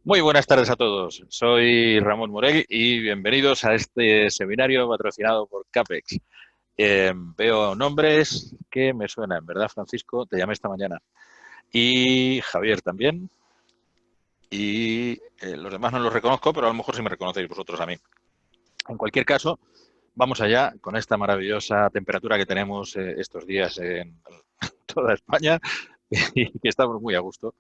Muy buenas tardes a todos. Soy Ramón Morell y bienvenidos a este seminario patrocinado por CAPEX. Veo nombres que me suenan, ¿verdad, Francisco? Te llamé esta mañana. Y Javier también. Y los demás no los reconozco, pero a lo mejor sí me reconocéis vosotros a mí. En cualquier caso, vamos allá con esta maravillosa temperatura que tenemos estos días en toda España y que estamos muy a gusto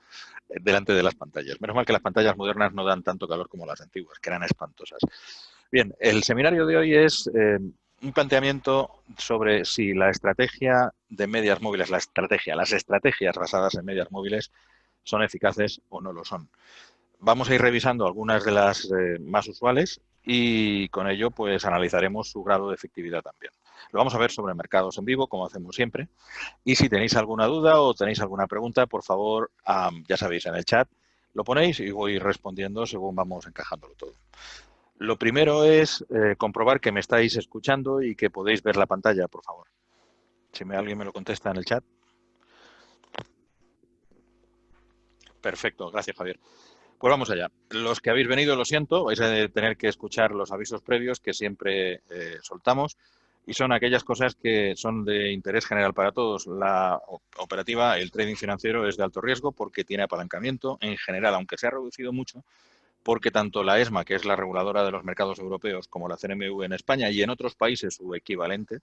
delante de las pantallas. Menos mal que las pantallas modernas no dan tanto calor como las antiguas, que eran espantosas. Bien, el seminario de hoy es un planteamiento sobre si la estrategia de medias móviles, las estrategias basadas en medias móviles son eficaces o no lo son. Vamos a ir revisando algunas de las más usuales y con ello pues analizaremos su grado de efectividad también. Lo vamos a ver sobre mercados en vivo, como hacemos siempre. Y si tenéis alguna duda o tenéis alguna pregunta, por favor, ya sabéis, en el chat lo ponéis y voy respondiendo según vamos encajándolo todo. Lo primero es comprobar que me estáis escuchando y que podéis ver la pantalla, por favor. Si alguien me lo contesta en el chat. Perfecto, gracias, Javier. Pues vamos allá. Los que habéis venido, lo siento, vais a tener que escuchar los avisos previos que siempre soltamos y son aquellas cosas que son de interés general para todos. La operativa, el trading financiero es de alto riesgo porque tiene apalancamiento en general, aunque se ha reducido mucho, porque tanto la ESMA, que es la reguladora de los mercados europeos, como la CNMV en España y en otros países su equivalente,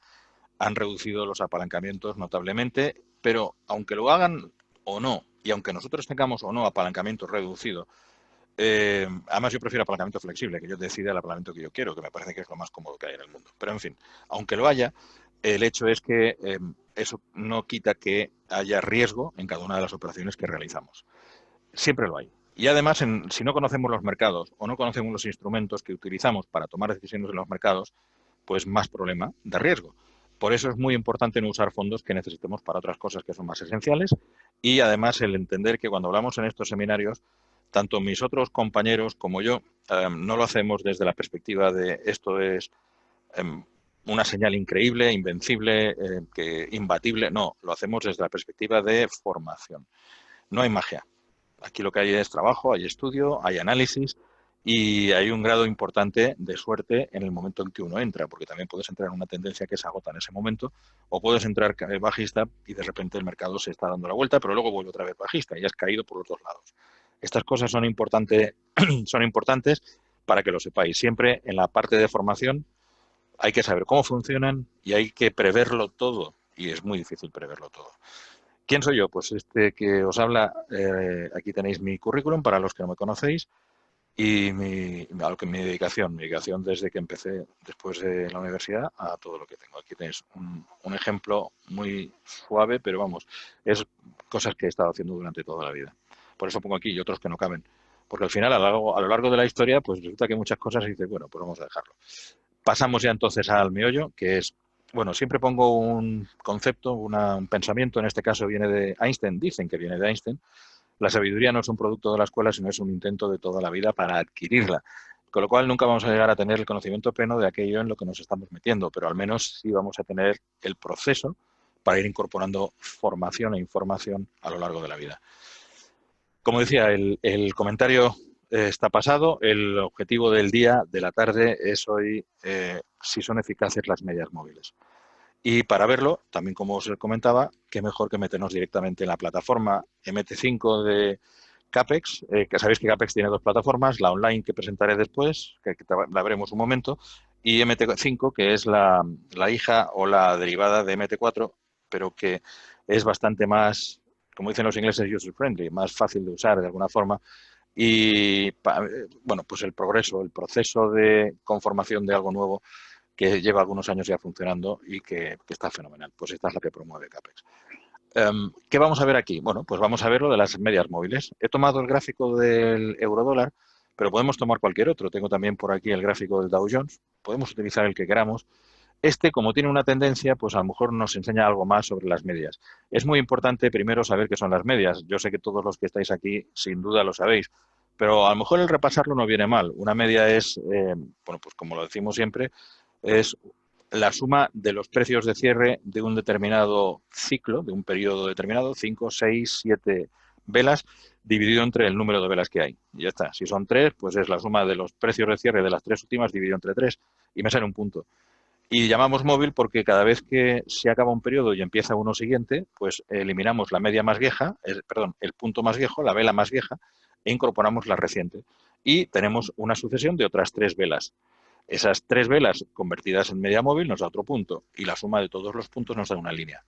han reducido los apalancamientos notablemente, pero aunque lo hagan o no, y aunque nosotros tengamos o no apalancamiento reducido, además yo prefiero apalancamiento flexible, que yo decida el apalancamiento que yo quiero, que me parece que es lo más cómodo que hay en el mundo. Pero en fin, aunque lo haya, el hecho es que eso no quita que haya riesgo en cada una de las operaciones que realizamos. Siempre lo hay. Y además, si no conocemos los mercados o no conocemos los instrumentos que utilizamos para tomar decisiones en los mercados, pues más problema de riesgo. Por eso es muy importante no usar fondos que necesitemos para otras cosas que son más esenciales y además el entender que cuando hablamos en estos seminarios, tanto mis otros compañeros como yo no lo hacemos desde la perspectiva de esto es una señal increíble, invencible, que imbatible. No, lo hacemos desde la perspectiva de formación. No hay magia. Aquí lo que hay es trabajo, hay estudio, hay análisis y hay un grado importante de suerte en el momento en que uno entra, porque también puedes entrar en una tendencia que se agota en ese momento o puedes entrar bajista y de repente el mercado se está dando la vuelta, pero luego vuelve otra vez bajista y has caído por los dos lados. Estas cosas son, son importantes para que lo sepáis. Siempre en la parte de formación hay que saber cómo funcionan y hay que preverlo todo y es muy difícil preverlo todo. ¿Quién soy yo? Pues este que os habla, aquí tenéis mi currículum para los que no me conocéis y mi dedicación desde que empecé después de la universidad a todo lo que tengo. Aquí tenéis un ejemplo muy suave, pero vamos, es cosas que he estado haciendo durante toda la vida. Por eso pongo aquí y otros que no caben. Porque al final, a lo largo de la historia, pues resulta que muchas cosas y dices, bueno, pues vamos a dejarlo. Pasamos ya entonces al meollo, que es, bueno, siempre pongo un concepto, un pensamiento, en este caso viene de Einstein, dicen que viene de Einstein. La sabiduría no es un producto de la escuela, sino es un intento de toda la vida para adquirirla. Con lo cual nunca vamos a llegar a tener el conocimiento pleno de aquello en lo que nos estamos metiendo, pero al menos sí vamos a tener el proceso para ir incorporando formación e información a lo largo de la vida. Como decía, el comentario está pasado. El objetivo del día, de la tarde, es hoy si son eficaces las medias móviles. Y para verlo, también como os comentaba, qué mejor que meternos directamente en la plataforma MT5 de CAPEX, que sabéis que CAPEX tiene dos plataformas, la online que presentaré después, que la veremos un momento, y MT5, que es la hija o la derivada de MT4, pero que es bastante más, como dicen los ingleses, user-friendly, más fácil de usar de alguna forma. Y bueno, pues el progreso, el proceso de conformación de algo nuevo que lleva algunos años ya funcionando y que está fenomenal. Pues esta es la que promueve CAPEX. ¿Qué vamos a ver aquí? Bueno, pues vamos a ver lo de las medias móviles. He tomado el gráfico del eurodólar, pero podemos tomar cualquier otro. Tengo también por aquí el gráfico del Dow Jones. Podemos utilizar el que queramos. Este, como tiene una tendencia, pues a lo mejor nos enseña algo más sobre las medias. Es muy importante primero saber qué son las medias. Yo sé que todos los que estáis aquí sin duda lo sabéis, pero a lo mejor el repasarlo no viene mal. Una media es, bueno, pues como lo decimos siempre, es la suma de los precios de cierre de un determinado ciclo, de un periodo determinado, 5, 6, 7 velas, dividido entre el número de velas que hay. Y ya está. Si son 3, pues es la suma de los precios de cierre de las 3 últimas dividido entre 3 y me sale un punto. Y llamamos móvil porque cada vez que se acaba un periodo y empieza uno siguiente, pues eliminamos la media más vieja, el punto más viejo, la vela más vieja, e incorporamos la reciente. Y tenemos una sucesión de otras 3 velas. Esas 3 velas convertidas en media móvil nos da otro punto y la suma de todos los puntos nos da una línea.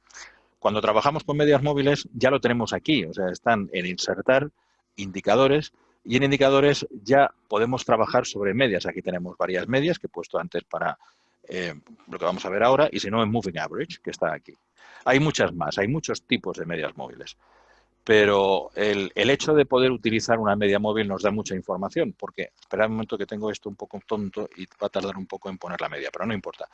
Cuando trabajamos con medias móviles ya lo tenemos aquí, o sea, están en insertar, indicadores, y en indicadores ya podemos trabajar sobre medias. Aquí tenemos varias medias que he puesto antes para lo que vamos a ver ahora, y si no en Moving Average, que está aquí. Hay muchas más, hay muchos tipos de medias móviles. Pero el hecho de poder utilizar una media móvil nos da mucha información, porque espera un momento que tengo esto un poco tonto y va a tardar un poco en poner la media, pero no importa.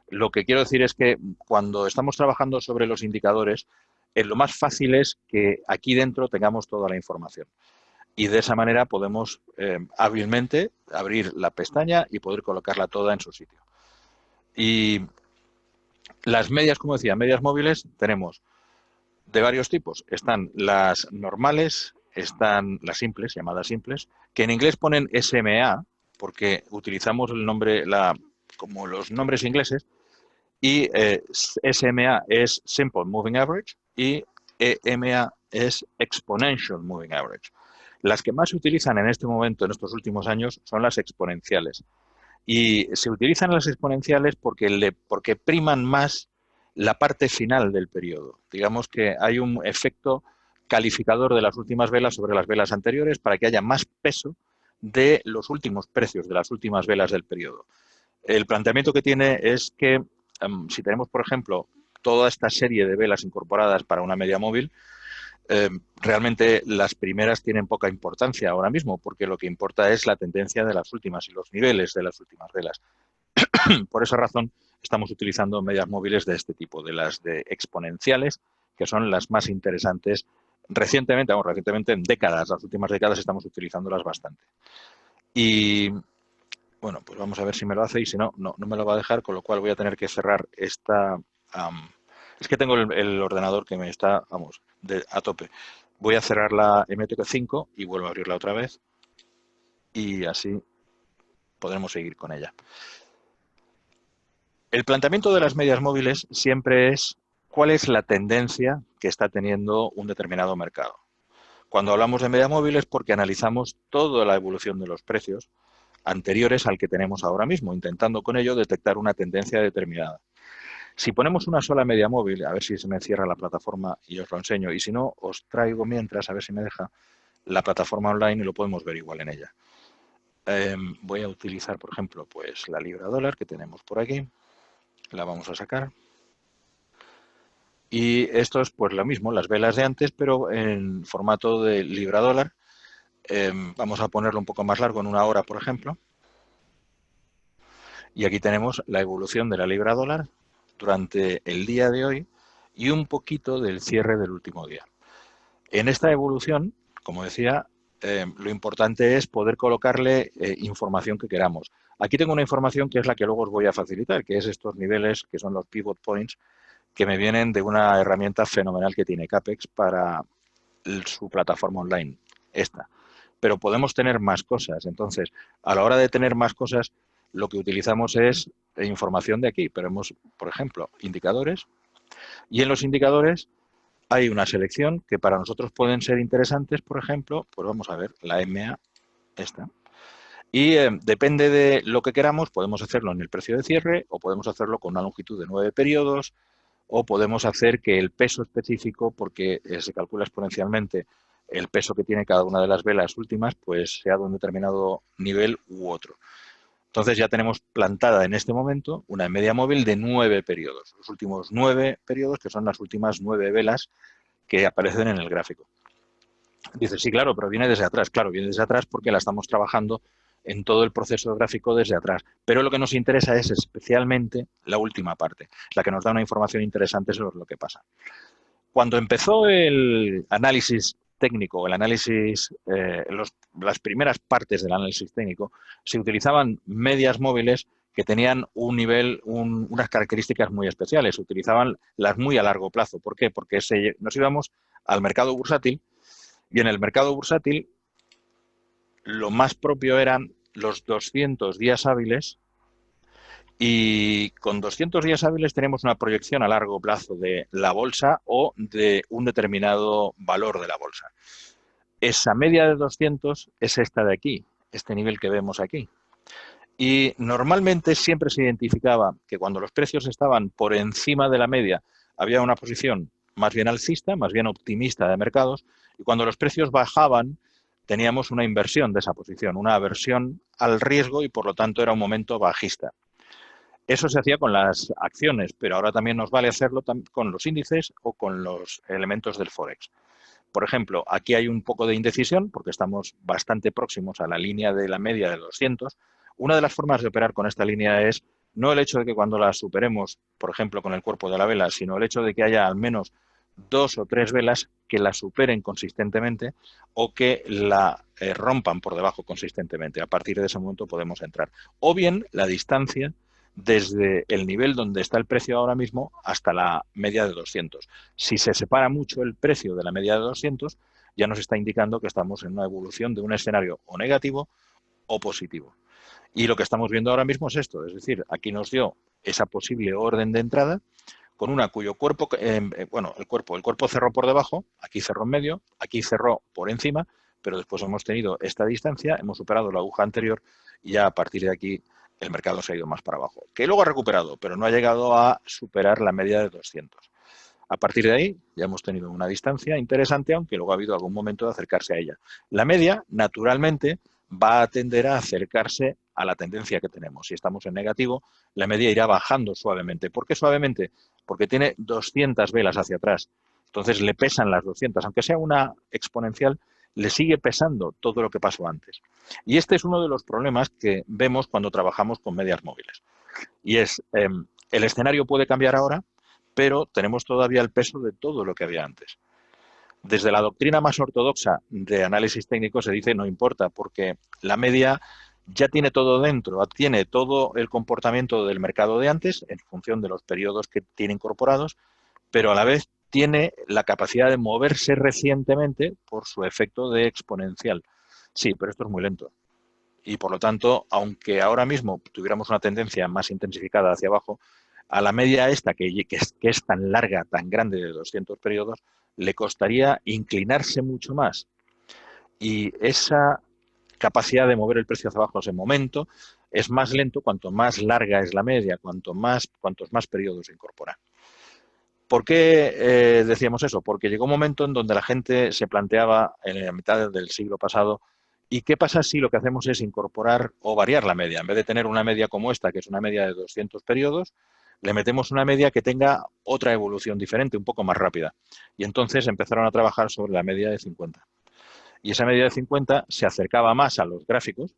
Lo que quiero decir es que cuando estamos trabajando sobre los indicadores, lo más fácil es que aquí dentro tengamos toda la información. Y de esa manera podemos hábilmente abrir la pestaña y poder colocarla toda en su sitio. Y las medias, como decía, medias móviles tenemos de varios tipos. Están las normales, están las simples, llamadas simples, que en inglés ponen SMA, porque utilizamos el nombre, como los nombres ingleses, y SMA es Simple Moving Average y EMA es Exponential Moving Average. Las que más se utilizan en este momento, en estos últimos años, son las exponenciales. Y se utilizan las exponenciales porque priman más la parte final del periodo. Digamos que hay un efecto calificador de las últimas velas sobre las velas anteriores para que haya más peso de los últimos precios de las últimas velas del periodo. El planteamiento que tiene es que si tenemos, por ejemplo, toda esta serie de velas incorporadas para una media móvil, realmente las primeras tienen poca importancia ahora mismo, porque lo que importa es la tendencia de las últimas y los niveles de las últimas velas. Por esa razón, estamos utilizando medias móviles de este tipo, de las de exponenciales, que son las más interesantes. Recientemente en décadas, las últimas décadas estamos utilizándolas bastante. Y bueno, pues vamos a ver si me lo hace y si no, no me lo va a dejar, con lo cual voy a tener que cerrar esta... es que tengo el ordenador que me está, vamos, a tope. Voy a cerrar la MT5 y vuelvo a abrirla otra vez y así podremos seguir con ella. El planteamiento de las medias móviles siempre es cuál es la tendencia que está teniendo un determinado mercado. Cuando hablamos de medias móviles, porque analizamos toda la evolución de los precios anteriores al que tenemos ahora mismo, intentando con ello detectar una tendencia determinada. Si ponemos una sola media móvil, a ver si se me cierra la plataforma y os lo enseño, y si no, os traigo mientras, a ver si me deja, la plataforma online y lo podemos ver igual en ella. Voy a utilizar, por ejemplo, pues la libra dólar que tenemos por aquí, la vamos a sacar. Y esto es pues lo mismo, las velas de antes, pero en formato de libra dólar. Vamos a ponerlo un poco más largo, en 1 hora, por ejemplo. Y aquí tenemos la evolución de la libra dólar durante el día de hoy y un poquito del cierre del último día. En esta evolución, como decía, lo importante es poder colocarle información que queramos. Aquí tengo una información que es la que luego os voy a facilitar, que es estos niveles que son los pivot points, que me vienen de una herramienta fenomenal que tiene Capex para su plataforma online, esta. Pero podemos tener más cosas. Entonces, a la hora de tener más cosas, lo que utilizamos es información de aquí. Pero hemos, por ejemplo, indicadores. Y en los indicadores hay una selección que para nosotros pueden ser interesantes. Por ejemplo, pues vamos a ver, la MA, esta. Y depende de lo que queramos, podemos hacerlo en el precio de cierre o podemos hacerlo con una longitud de 9 periodos o podemos hacer que el peso específico, porque se calcula exponencialmente el peso que tiene cada una de las velas últimas, pues sea de un determinado nivel u otro. Entonces ya tenemos plantada en este momento una media móvil de 9 periodos, los últimos 9 periodos, que son las últimas 9 velas que aparecen en el gráfico. Dice, sí, claro, pero viene desde atrás. Claro, viene desde atrás porque la estamos trabajando en todo el proceso gráfico desde atrás. Pero lo que nos interesa es especialmente la última parte, la que nos da una información interesante sobre lo que pasa. Cuando empezó el análisis técnico, el análisis, las primeras partes del análisis técnico, se utilizaban medias móviles que tenían un nivel, unas características muy especiales. Se utilizaban las muy a largo plazo. ¿Por qué? Porque nos íbamos al mercado bursátil Y en el mercado bursátil, lo más propio eran los 200 días hábiles, y con 200 días hábiles tenemos una proyección a largo plazo de la bolsa o de un determinado valor de la bolsa. Esa media de 200 es esta de aquí, este nivel que vemos aquí. Y normalmente siempre se identificaba que cuando los precios estaban por encima de la media había una posición más bien alcista, más bien optimista de mercados, y cuando los precios bajaban teníamos una inversión de esa posición, una aversión al riesgo, y por lo tanto era un momento bajista. Eso se hacía con las acciones, pero ahora también nos vale hacerlo con los índices o con los elementos del Forex. Por ejemplo, aquí hay un poco de indecisión porque estamos bastante próximos a la línea de la media de 200. Una de las formas de operar con esta línea es no el hecho de que cuando la superemos, por ejemplo, con el cuerpo de la vela, sino el hecho de que haya al menos 2 o 3 velas que la superen consistentemente o que la rompan por debajo consistentemente. A partir de ese momento podemos entrar. O bien la distancia desde el nivel donde está el precio ahora mismo hasta la media de 200. Si se separa mucho el precio de la media de 200, ya nos está indicando que estamos en una evolución de un escenario o negativo o positivo. Y lo que estamos viendo ahora mismo es esto, es decir, aquí nos dio esa posible orden de entrada con una cuyo cuerpo, bueno, el cuerpo cerró por debajo, aquí cerró en medio, aquí cerró por encima, pero después hemos tenido esta distancia, hemos superado la aguja anterior y ya a partir de aquí el mercado se ha ido más para abajo, que luego ha recuperado, pero no ha llegado a superar la media de 200. A partir de ahí ya hemos tenido una distancia interesante, aunque luego ha habido algún momento de acercarse a ella. La media, naturalmente, va a tender a acercarse a la tendencia que tenemos. Si estamos en negativo, la media irá bajando suavemente. ¿Por qué suavemente? Porque tiene 200 velas hacia atrás. Entonces le pesan las 200. Aunque sea una exponencial, le sigue pesando todo lo que pasó antes. Y este es uno de los problemas que vemos cuando trabajamos con medias móviles. Y es, el escenario puede cambiar ahora, pero tenemos todavía el peso de todo lo que había antes. Desde la doctrina más ortodoxa de análisis técnico se dice no importa, porque la media ya tiene todo dentro, tiene todo el comportamiento del mercado de antes en función de los periodos que tiene incorporados, pero a la vez tiene la capacidad de moverse recientemente por su efecto de exponencial. Sí, pero esto es muy lento. Y por lo tanto, aunque ahora mismo tuviéramos una tendencia más intensificada hacia abajo, a la media esta, que es tan larga, tan grande, de 200 periodos, le costaría inclinarse mucho más. Y esa capacidad de mover el precio hacia abajo en ese momento es más lento cuanto más larga es la media, cuantos más periodos se incorporan. ¿Por qué decíamos eso? Porque llegó un momento en donde la gente se planteaba en la mitad del siglo pasado, ¿y qué pasa si lo que hacemos es incorporar o variar la media? En vez de tener una media como esta, que es una media de 200 periodos, le metemos una media que tenga otra evolución diferente, un poco más rápida. Y entonces empezaron a trabajar sobre la media de 50. Y esa media de 50 se acercaba más a los gráficos,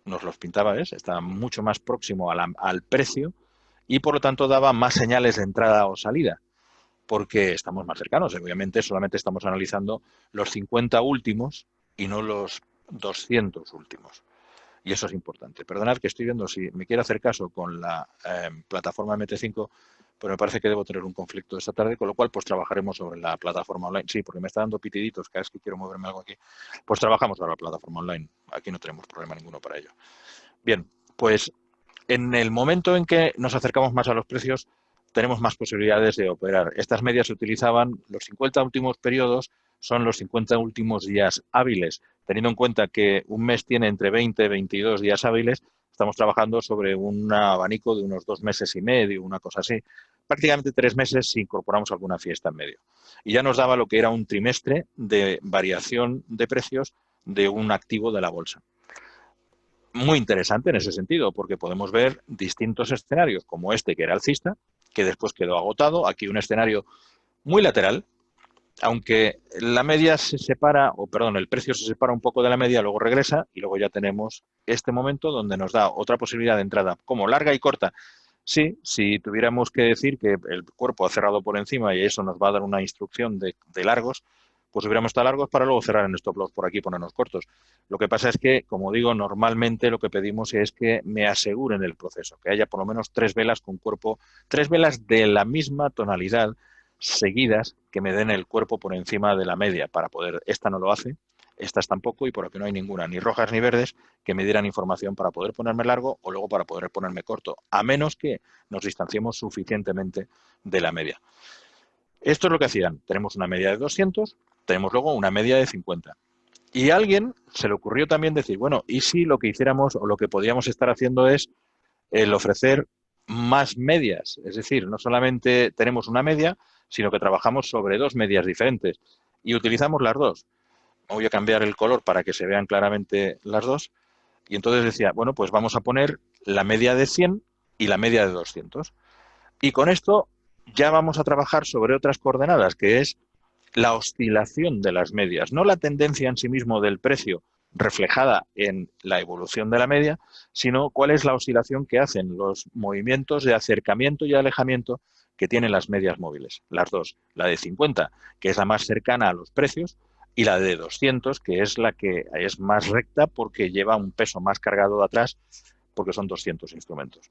nos los pintaba, ¿ves? Estaba mucho más próximo al precio y por lo tanto daba más señales de entrada o salida, porque estamos más cercanos. Obviamente solamente estamos analizando los 50 últimos y no los 200 últimos. Y eso es importante. Perdonad que estoy viendo si me quiero hacer caso con la plataforma MT5, pero me parece que debo tener un conflicto esta tarde, con lo cual pues trabajaremos sobre la plataforma online. Sí, porque me está dando pitiditos cada vez que quiero moverme algo aquí. Pues trabajamos sobre la plataforma online. Aquí no tenemos problema ninguno para ello. Bien, pues en el momento en que nos acercamos más a los precios, tenemos más posibilidades de operar. Estas medias se utilizaban, los 50 últimos periodos son los 50 últimos días hábiles. Teniendo en cuenta que un mes tiene entre 20 y 22 días hábiles, estamos trabajando sobre un abanico de unos 2 meses y medio, una cosa así. Prácticamente 3 meses si incorporamos alguna fiesta en medio. Y ya nos daba lo que era un trimestre de variación de precios de un activo de la bolsa. Muy interesante en ese sentido, porque podemos ver distintos escenarios, como este que era alcista, que después quedó agotado. Aquí un escenario muy lateral, aunque la media se separa, o perdón, el precio se separa un poco de la media, luego regresa y luego ya tenemos este momento donde nos da otra posibilidad de entrada, como larga y corta. Sí, si tuviéramos que decir que el cuerpo ha cerrado por encima y eso nos va a dar una instrucción de largos, pues hubiéramos estado largos para luego cerrar en stop loss por aquí y ponernos cortos. Lo que pasa es que, como digo, normalmente lo que pedimos es que me aseguren el proceso, que haya por lo menos 3 velas con cuerpo, 3 velas de la misma tonalidad, seguidas que me den el cuerpo por encima de la media para poder, esta no lo hace, estas tampoco, y por aquí no hay ninguna, ni rojas ni verdes, que me dieran información para poder ponerme largo o luego para poder ponerme corto, a menos que nos distanciemos suficientemente de la media. Esto es lo que hacían. Tenemos una media de 200, tenemos luego una media de 50. Y a alguien se le ocurrió también decir, bueno, ¿y si lo que hiciéramos o lo que podríamos estar haciendo es el ofrecer más medias? Es decir, no solamente tenemos una media, sino que trabajamos sobre dos medias diferentes y utilizamos las dos. Voy a cambiar el color para que se vean claramente las dos. Y entonces decía, bueno, pues vamos a poner la media de 100 y la media de 200. Y con esto ya vamos a trabajar sobre otras coordenadas, que es la oscilación de las medias, no la tendencia en sí mismo del precio reflejada en la evolución de la media, sino cuál es la oscilación que hacen los movimientos de acercamiento y alejamiento que tienen las medias móviles, las dos, la de 50, que es la más cercana a los precios, y la de 200, que es la que es más recta porque lleva un peso más cargado de atrás, porque son 200 instrumentos.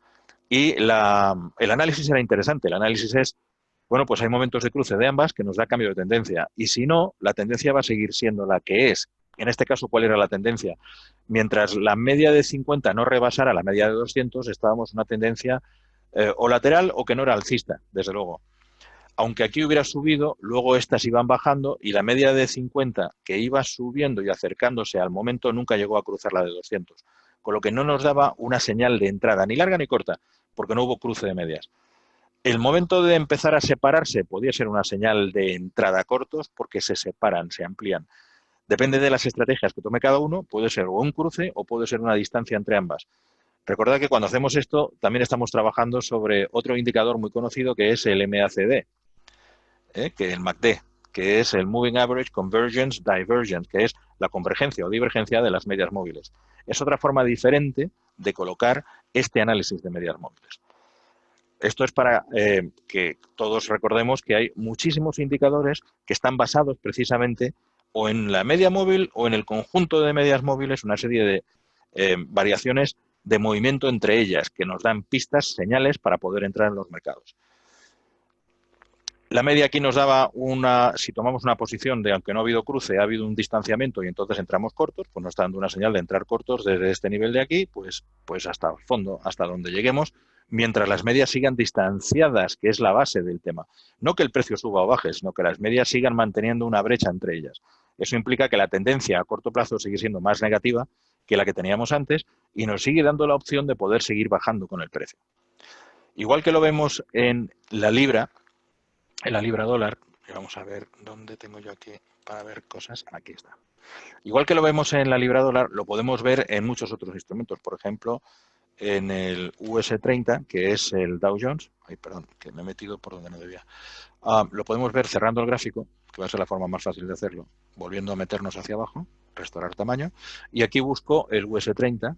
Y el análisis era interesante. El análisis es, bueno, pues hay momentos de cruce de ambas que nos da cambio de tendencia. Y si no, la tendencia va a seguir siendo la que es. En este caso, ¿cuál era la tendencia? Mientras la media de 50 no rebasara la media de 200, estábamos en una tendencia o lateral o que no era alcista, desde luego. Aunque aquí hubiera subido, luego estas iban bajando y la media de 50 que iba subiendo y acercándose al momento nunca llegó a cruzar la de 200. Con lo que no nos daba una señal de entrada, ni larga ni corta, porque no hubo cruce de medias. El momento de empezar a separarse podía ser una señal de entrada cortos porque se separan, se amplían. Depende de las estrategias que tome cada uno, puede ser o un cruce o puede ser una distancia entre ambas. Recordad que cuando hacemos esto también estamos trabajando sobre otro indicador muy conocido que es el MACD, que el MACD, que es el Moving Average Convergence Divergence, que es la convergencia o divergencia de las medias móviles. Es otra forma diferente de colocar este análisis de medias móviles. Esto es para que todos recordemos que hay muchísimos indicadores que están basados precisamente o en la media móvil o en el conjunto de medias móviles, una serie de variaciones de movimiento entre ellas que nos dan pistas, señales para poder entrar en los mercados. La media aquí nos daba si tomamos una posición de aunque no ha habido cruce, ha habido un distanciamiento y entonces entramos cortos, pues nos está dando una señal de entrar cortos desde este nivel de aquí, pues hasta el fondo, hasta donde lleguemos, mientras las medias sigan distanciadas, que es la base del tema. No que el precio suba o baje, sino que las medias sigan manteniendo una brecha entre ellas. Eso implica que la tendencia a corto plazo sigue siendo más negativa que la que teníamos antes y nos sigue dando la opción de poder seguir bajando con el precio. Igual que lo vemos en la libra dólar, y vamos a ver dónde tengo yo aquí para ver cosas, aquí está. Igual que lo vemos en la libra dólar, lo podemos ver en muchos otros instrumentos, por ejemplo, en el US30, que es el Dow Jones, ay, perdón, que me he metido por donde no debía. Lo podemos ver cerrando el gráfico, que va a ser la forma más fácil de hacerlo, volviendo a meternos hacia abajo, restaurar tamaño, y aquí busco el US30,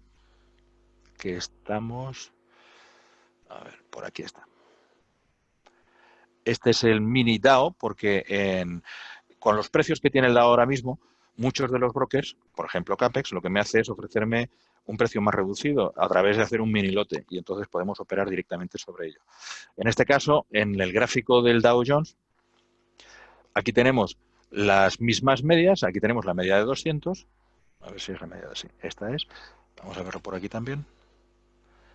que estamos, a ver, por aquí está. Este es el mini DAO porque con los precios que tiene el DAO ahora mismo, muchos de los brokers, por ejemplo Capex, lo que me hace es ofrecerme un precio más reducido a través de hacer un mini lote y entonces podemos operar directamente sobre ello. En este caso, en el gráfico del Dow Jones, aquí tenemos las mismas medias, aquí tenemos la media de 200, a ver si es la media de sí, esta es, vamos a verlo por aquí también,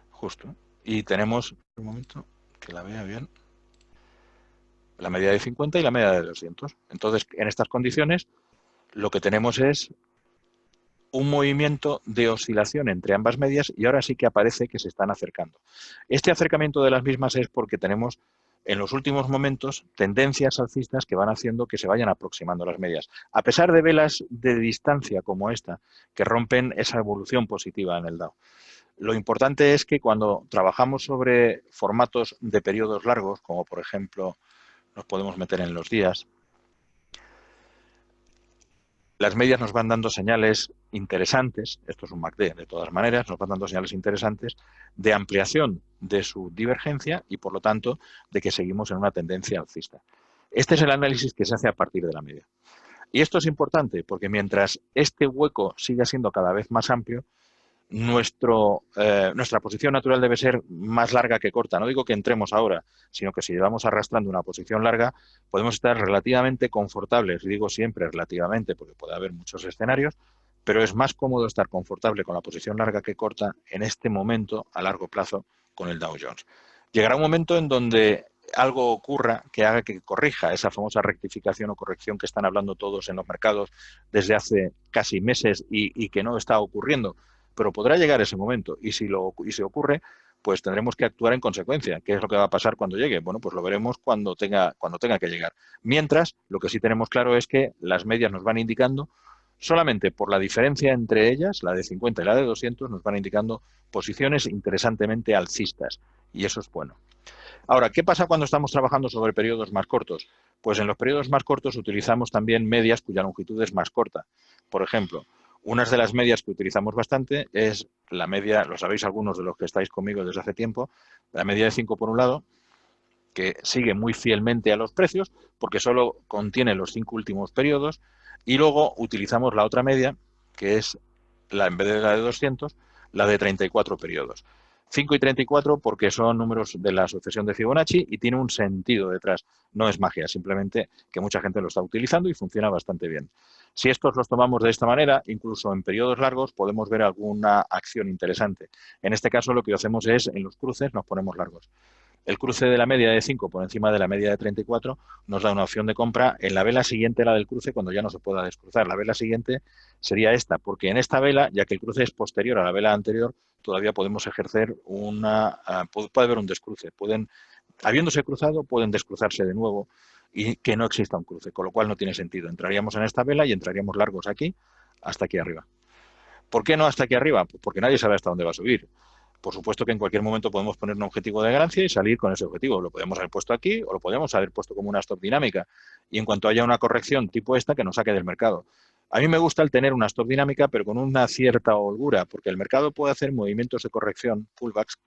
justo, y tenemos, un momento, que la vea bien, la media de 50 y la media de 200. Entonces, en estas condiciones, lo que tenemos es un movimiento de oscilación entre ambas medias y ahora sí que aparece que se están acercando. Este acercamiento de las mismas es porque tenemos en los últimos momentos tendencias alcistas que van haciendo que se vayan aproximando las medias. A pesar de velas de distancia como esta, que rompen esa evolución positiva en el Dow. Lo importante es que cuando trabajamos sobre formatos de periodos largos, como por ejemplo nos podemos meter en los días. Las medias nos van dando señales interesantes, esto es un MACD de todas maneras, nos van dando señales interesantes de ampliación de su divergencia y por lo tanto de que seguimos en una tendencia alcista. Este es el análisis que se hace a partir de la media. Y esto es importante porque mientras este hueco siga siendo cada vez más amplio, nuestra posición natural debe ser más larga que corta. No digo que entremos ahora, sino que si llevamos arrastrando una posición larga, podemos estar relativamente confortables. Y digo siempre relativamente, porque puede haber muchos escenarios, pero es más cómodo estar confortable con la posición larga que corta en este momento a largo plazo con el Dow Jones. Llegará un momento en donde algo ocurra que haga que corrija esa famosa rectificación o corrección que están hablando todos en los mercados desde hace casi meses y que no está ocurriendo. Pero podrá llegar ese momento y si ocurre, pues tendremos que actuar en consecuencia. ¿Qué es lo que va a pasar cuando llegue? Bueno, pues lo veremos cuando tenga que llegar. Mientras, lo que sí tenemos claro es que las medias nos van indicando, solamente por la diferencia entre ellas, la de 50 y la de 200, nos van indicando posiciones interesantemente alcistas. Y eso es bueno. Ahora, ¿qué pasa cuando estamos trabajando sobre periodos más cortos? Pues en los periodos más cortos utilizamos también medias cuya longitud es más corta. Por ejemplo, una de las medias que utilizamos bastante es la media, lo sabéis algunos de los que estáis conmigo desde hace tiempo, la media de 5 por un lado, que sigue muy fielmente a los precios porque solo contiene los 5 últimos periodos, y luego utilizamos la otra media, que es en vez de la de 200, la de 34 periodos. 5 y 34 porque son números de la sucesión de Fibonacci y tiene un sentido detrás. No es magia, simplemente que mucha gente lo está utilizando y funciona bastante bien. Si estos los tomamos de esta manera, incluso en periodos largos podemos ver alguna acción interesante. En este caso lo que hacemos es, en los cruces, nos ponemos largos. El cruce de la media de 5 por encima de la media de 34 nos da una opción de compra en la vela siguiente a la del cruce cuando ya no se pueda descruzar. La vela siguiente sería esta, porque en esta vela, ya que el cruce es posterior a la vela anterior, todavía podemos ejercer puede haber un descruce. Habiéndose cruzado, pueden descruzarse de nuevo y que no exista un cruce, con lo cual no tiene sentido. Entraríamos en esta vela y entraríamos largos aquí hasta aquí arriba. ¿Por qué no hasta aquí arriba? Pues porque nadie sabe hasta dónde va a subir. Por supuesto que en cualquier momento podemos poner un objetivo de ganancia y salir con ese objetivo. Lo podemos haber puesto aquí o lo podemos haber puesto como una stop dinámica. Y en cuanto haya una corrección tipo esta, que nos saque del mercado. A mí me gusta el tener una stop dinámica, pero con una cierta holgura, porque el mercado puede hacer movimientos de corrección, pullbacks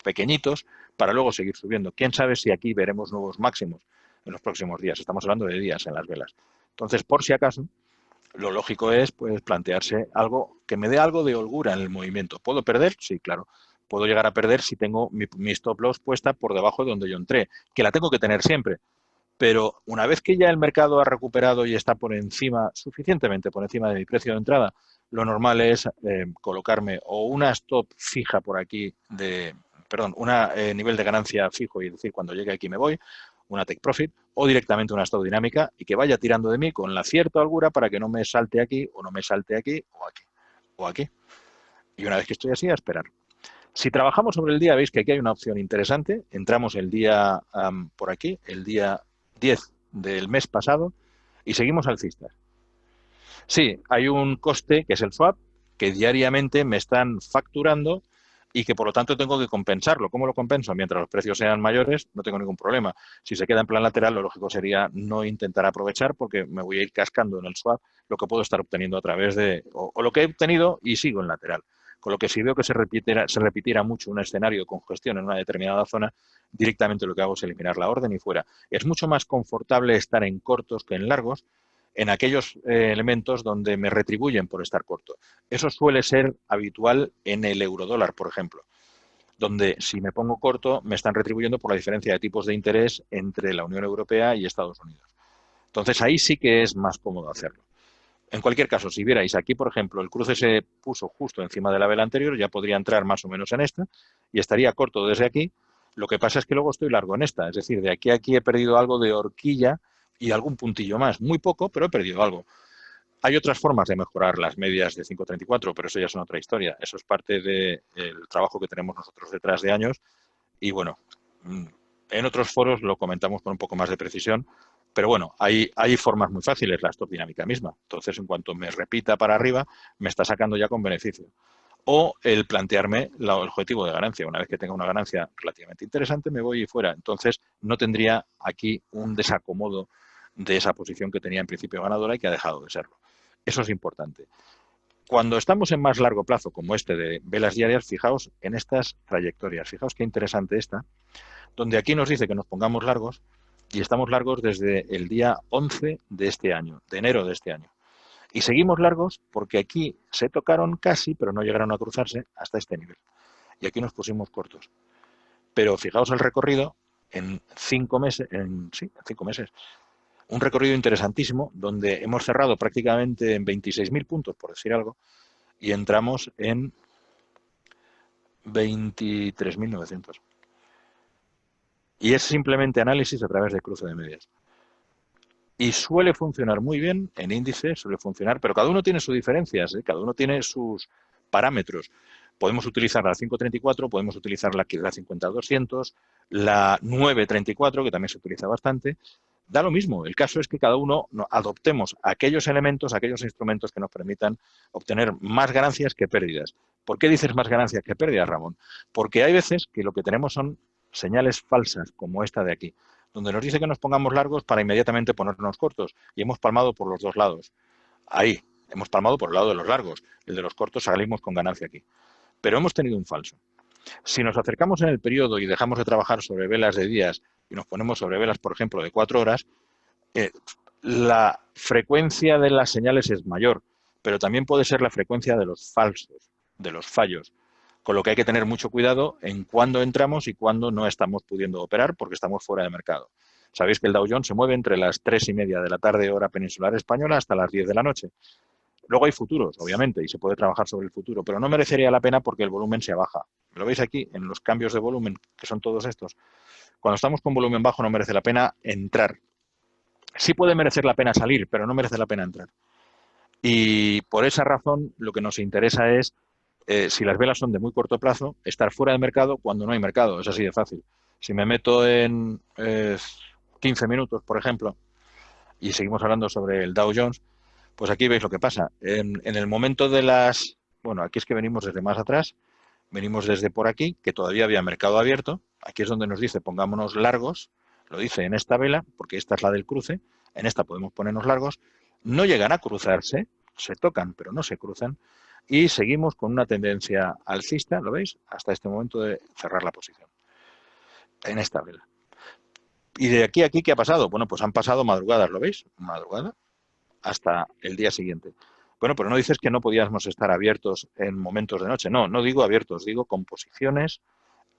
pequeñitos, para luego seguir subiendo. ¿Quién sabe si aquí veremos nuevos máximos en los próximos días? Estamos hablando de días en las velas. Entonces, por si acaso, lo lógico es pues plantearse algo que me dé algo de holgura en el movimiento. ¿Puedo perder? Sí, claro. Puedo llegar a perder si tengo mi stop loss puesta por debajo de donde yo entré, que la tengo que tener siempre. Pero una vez que ya el mercado ha recuperado y está por encima, suficientemente por encima de mi precio de entrada, lo normal es colocarme o una stop fija por aquí un nivel de ganancia fijo y decir cuando llegue aquí me voy, una take profit, o directamente una stop dinámica y que vaya tirando de mí con la cierta holgura para que no me salte aquí o no me salte aquí o aquí o aquí. Y una vez que estoy así, a esperar. Si trabajamos sobre el día, veis que aquí hay una opción interesante. Entramos el día por aquí, el día 10 del mes pasado, y seguimos alcistas. Sí, hay un coste, que es el swap, que diariamente me están facturando y que por lo tanto tengo que compensarlo. ¿Cómo lo compenso? Mientras los precios sean mayores, no tengo ningún problema. Si se queda en plan lateral, lo lógico sería no intentar aprovechar porque me voy a ir cascando en el swap lo que puedo estar obteniendo a través de, o lo que he obtenido y sigo en lateral. Con lo que si veo que se repitiera mucho un escenario de congestión en una determinada zona, directamente lo que hago es eliminar la orden y fuera. Es mucho más confortable estar en cortos que en largos, en aquellos elementos donde me retribuyen por estar corto. Eso suele ser habitual en el eurodólar, por ejemplo, donde si me pongo corto me están retribuyendo por la diferencia de tipos de interés entre la Unión Europea y Estados Unidos. Entonces ahí sí que es más cómodo hacerlo. En cualquier caso, si vierais aquí, por ejemplo, el cruce se puso justo encima de la vela anterior, ya podría entrar más o menos en esta y estaría corto desde aquí. Lo que pasa es que luego estoy largo en esta, es decir, de aquí a aquí he perdido algo de horquilla y algún puntillo más, muy poco, pero he perdido algo. Hay otras formas de mejorar las medias de 5.34, pero eso ya es una otra historia. Eso es parte del trabajo que tenemos nosotros detrás de años y bueno, en otros foros lo comentamos con un poco más de precisión, pero bueno, hay formas muy fáciles, la stop dinámica misma. Entonces, en cuanto me repita para arriba, me está sacando ya con beneficio. O el plantearme el objetivo de ganancia. Una vez que tenga una ganancia relativamente interesante, me voy fuera. Entonces, no tendría aquí un desacomodo de esa posición que tenía en principio ganadora y que ha dejado de serlo. Eso es importante. Cuando estamos en más largo plazo, como este de velas diarias, fijaos en estas trayectorias. Fijaos qué interesante esta, donde aquí nos dice que nos pongamos largos y estamos largos desde el día 11 de este año, de enero de este año. Y seguimos largos porque aquí se tocaron casi, pero no llegaron a cruzarse hasta este nivel. Y aquí nos pusimos cortos. Pero fijaos el recorrido en 5 meses, en 5 meses. Un recorrido interesantísimo donde hemos cerrado prácticamente en 26.000 puntos, por decir algo, y entramos en 23.900. Y es simplemente análisis a través de cruce de medias. Y suele funcionar muy bien en índice, suele funcionar, pero cada uno tiene sus diferencias, ¿eh? Cada uno tiene sus parámetros. Podemos utilizar la 534, podemos utilizar la 50-200, la 934, que también se utiliza bastante. Da lo mismo. El caso es que cada uno adoptemos aquellos elementos, aquellos instrumentos que nos permitan obtener más ganancias que pérdidas. ¿Por qué dices más ganancias que pérdidas, Ramón? Porque hay veces que lo que tenemos son señales falsas, como esta de aquí, donde nos dice que nos pongamos largos para inmediatamente ponernos cortos. Y hemos palmado por los dos lados. Ahí, hemos palmado por el lado de los largos. El de los cortos salimos con ganancia aquí. Pero hemos tenido un falso. Si nos acercamos en el periodo y dejamos de trabajar sobre velas de días y nos ponemos sobre velas, por ejemplo, de 4 horas, la frecuencia de las señales es mayor, pero también puede ser la frecuencia de los falsos, de los fallos. Con lo que hay que tener mucho cuidado en cuándo entramos y cuándo no estamos pudiendo operar porque estamos fuera de mercado. Sabéis que el Dow Jones se mueve entre las 3:30 de la tarde, hora peninsular española, hasta las 10 de la noche. Luego hay futuros, obviamente, y se puede trabajar sobre el futuro, pero no merecería la pena porque el volumen se baja. ¿Lo veis aquí en los cambios de volumen, que son todos estos? Cuando estamos con volumen bajo no merece la pena entrar. Sí puede merecer la pena salir, pero no merece la pena entrar. Y por esa razón lo que nos interesa es, si las velas son de muy corto plazo, estar fuera de mercado cuando no hay mercado. Es así de fácil. Si me meto en 15 minutos, por ejemplo, y seguimos hablando sobre el Dow Jones, pues aquí veis lo que pasa. En el momento de las... Bueno, aquí es que venimos desde más atrás, venimos desde por aquí, que todavía había mercado abierto. Aquí es donde nos dice pongámonos largos, lo dice en esta vela, porque esta es la del cruce, en esta podemos ponernos largos. No llegan a cruzarse, se tocan, pero no se cruzan. Y seguimos con una tendencia alcista, ¿lo veis? Hasta este momento de cerrar la posición en esta vela. Y de aquí a aquí, ¿qué ha pasado? Bueno, pues han pasado madrugadas, ¿lo veis? Madrugada hasta el día siguiente. Bueno, pero no dices que no podíamos estar abiertos en momentos de noche. No, no digo abiertos, digo con posiciones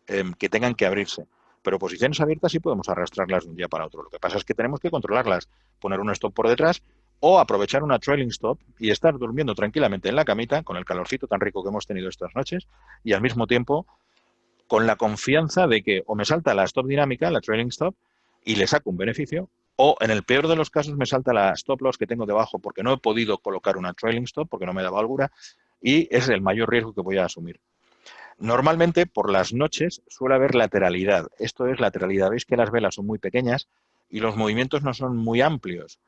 que tengan que abrirse. Pero posiciones abiertas sí podemos arrastrarlas de un día para otro. Lo que pasa es que tenemos que controlarlas, poner un stop por detrás o aprovechar una trailing stop y estar durmiendo tranquilamente en la camita con el calorcito tan rico que hemos tenido estas noches y al mismo tiempo con la confianza de que o me salta la stop dinámica, la trailing stop, y le saco un beneficio, o en el peor de los casos me salta la stop loss que tengo debajo porque no he podido colocar una trailing stop, porque no me daba holgura, y es el mayor riesgo que voy a asumir. Normalmente por las noches suele haber lateralidad. Esto es lateralidad. Veis que las velas son muy pequeñas y los movimientos no son muy amplios.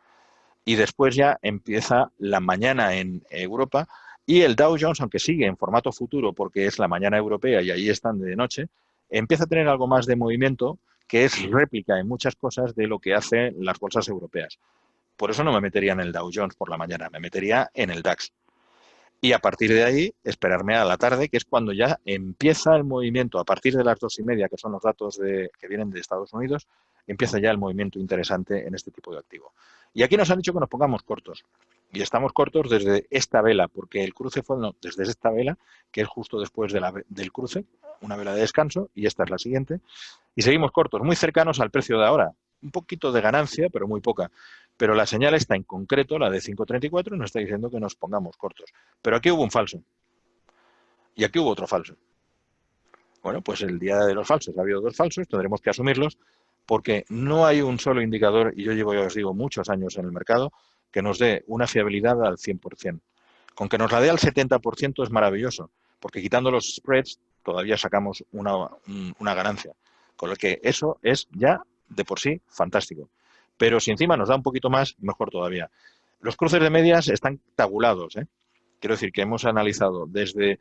Y después ya empieza la mañana en Europa y el Dow Jones, aunque sigue en formato futuro porque es la mañana europea y ahí están de noche, empieza a tener algo más de movimiento que es réplica en muchas cosas de lo que hacen las bolsas europeas. Por eso no me metería en el Dow Jones por la mañana, me metería en el DAX. Y a partir de ahí, esperarme a la tarde, que es cuando ya empieza el movimiento, a partir de las 2:30, que son los datos que vienen de Estados Unidos, empieza ya el movimiento interesante en este tipo de activo. Y aquí nos han dicho que nos pongamos cortos. Y estamos cortos desde esta vela, porque el cruce fue desde esta vela, que es justo después del cruce, una vela de descanso, y esta es la siguiente. Y seguimos cortos, muy cercanos al precio de ahora. Un poquito de ganancia, pero muy poca. Pero la señal está en concreto, la de 5.34, nos está diciendo que nos pongamos cortos. Pero aquí hubo un falso. Y aquí hubo otro falso. Bueno, pues el día de los falsos ha habido dos falsos, tendremos que asumirlos, porque no hay un solo indicador, y yo llevo, ya os digo, muchos años en el mercado, que nos dé una fiabilidad al 100%. Con que nos la dé al 70% es maravilloso, porque quitando los spreads todavía sacamos una ganancia. Con lo que eso es ya de por sí fantástico. Pero si encima nos da un poquito más, mejor todavía. Los cruces de medias están tabulados, ¿eh? Quiero decir que hemos analizado desde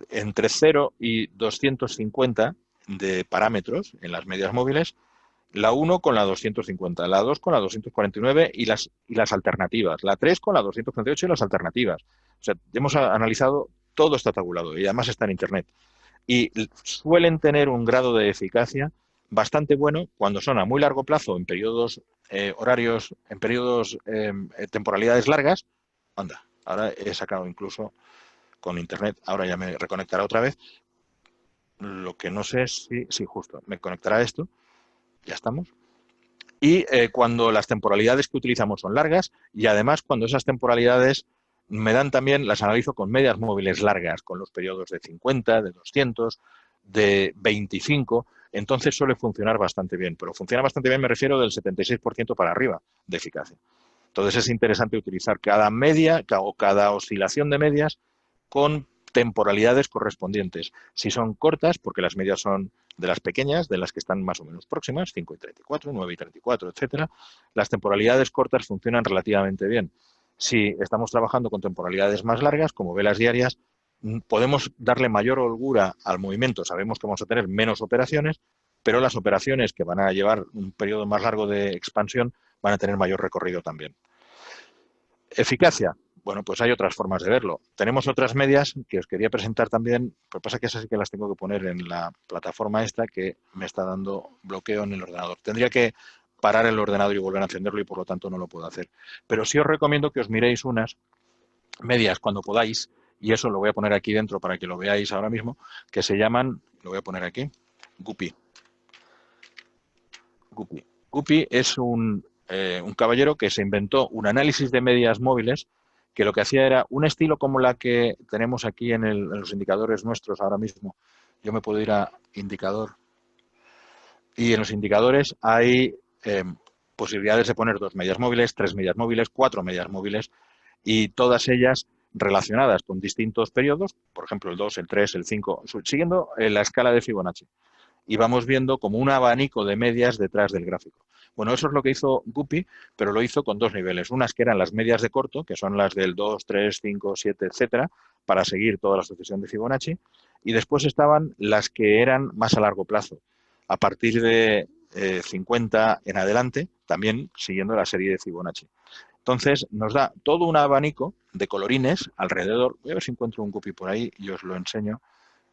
entre 0 y 250 de parámetros en las medias móviles, la 1 con la 250, la 2 con la 249 y las alternativas, la 3 con la 238 y las alternativas. O sea, hemos analizado todo está tabulado y además está en Internet. Y suelen tener un grado de eficacia bastante bueno cuando son a muy largo plazo, en periodos horarios, en periodos temporalidades largas, anda, ahora he sacado incluso con internet, ahora ya me reconectará otra vez. Lo que no sé es si justo me conectará esto, ya estamos. Y cuando las temporalidades que utilizamos son largas y además cuando esas temporalidades me dan también, las analizo con medias móviles largas, con los periodos de 50, de 200, de 25, entonces suele funcionar bastante bien. Pero funciona bastante bien, me refiero del 76% para arriba de eficacia. Entonces es interesante utilizar cada media o cada oscilación de medias con temporalidades correspondientes. Si son cortas, porque las medias son de las pequeñas, de las que están más o menos próximas, 5 y 34, 9 y 34, etcétera, las temporalidades cortas funcionan relativamente bien. Si estamos trabajando con temporalidades más largas, como velas diarias, podemos darle mayor holgura al movimiento. Sabemos que vamos a tener menos operaciones, pero las operaciones que van a llevar un periodo más largo de expansión van a tener mayor recorrido también. Eficacia. Bueno, pues hay otras formas de verlo. Tenemos otras medias que os quería presentar también. Lo que pasa es que esas sí que las tengo que poner en la plataforma esta que me está dando bloqueo en el ordenador. Tendría que parar el ordenador y volver a encenderlo y por lo tanto no lo puedo hacer. Pero sí os recomiendo que os miréis unas medias cuando podáis, y eso lo voy a poner aquí dentro para que lo veáis ahora mismo, que se llaman, lo voy a poner aquí, Guppy. Guppy. Guppy es un caballero que se inventó un análisis de medias móviles que lo que hacía era un estilo como la que tenemos aquí en los indicadores nuestros ahora mismo. Yo me puedo ir a indicador y en los indicadores hay posibilidades de poner 2 medias móviles, 3 medias móviles, 4 medias móviles y todas ellas relacionadas con distintos periodos, por ejemplo el 2, el 3, el 5, siguiendo la escala de Fibonacci. Y vamos viendo como un abanico de medias detrás del gráfico. Bueno, eso es lo que hizo Guppy, pero lo hizo con 2 niveles. Unas que eran las medias de corto, que son las del 2, 3, 5, 7, etcétera, para seguir toda la sucesión de Fibonacci. Y después estaban las que eran más a largo plazo, a partir de 50 en adelante, también siguiendo la serie de Fibonacci. Entonces, nos da todo un abanico de colorines alrededor. Voy a ver si encuentro un Guppy por ahí y os lo enseño.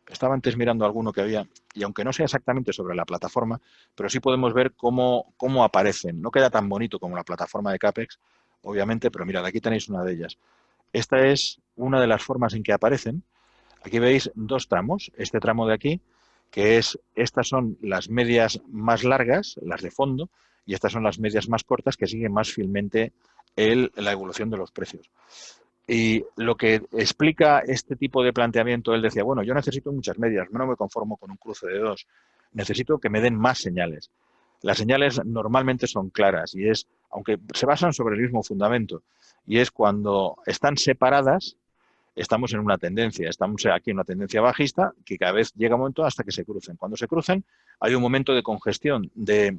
Estaba antes mirando alguno que había, y aunque no sea exactamente sobre la plataforma, pero sí podemos ver cómo aparecen. No queda tan bonito como la plataforma de CAPEX, obviamente, pero mirad, aquí tenéis una de ellas. Esta es una de las formas en que aparecen. Aquí veis 2 tramos. Este tramo de aquí, que es, estas son las medias más largas, las de fondo, y estas son las medias más cortas que siguen más fielmente la evolución de los precios. Y lo que explica este tipo de planteamiento, él decía, bueno, yo necesito muchas medias, no me conformo con un cruce de 2, necesito que me den más señales. Las señales normalmente son claras y es, aunque se basan sobre el mismo fundamento, y es cuando están separadas, estamos en una tendencia, estamos aquí en una tendencia bajista que cada vez llega un momento hasta que se crucen. Cuando se crucen hay un momento de congestión, de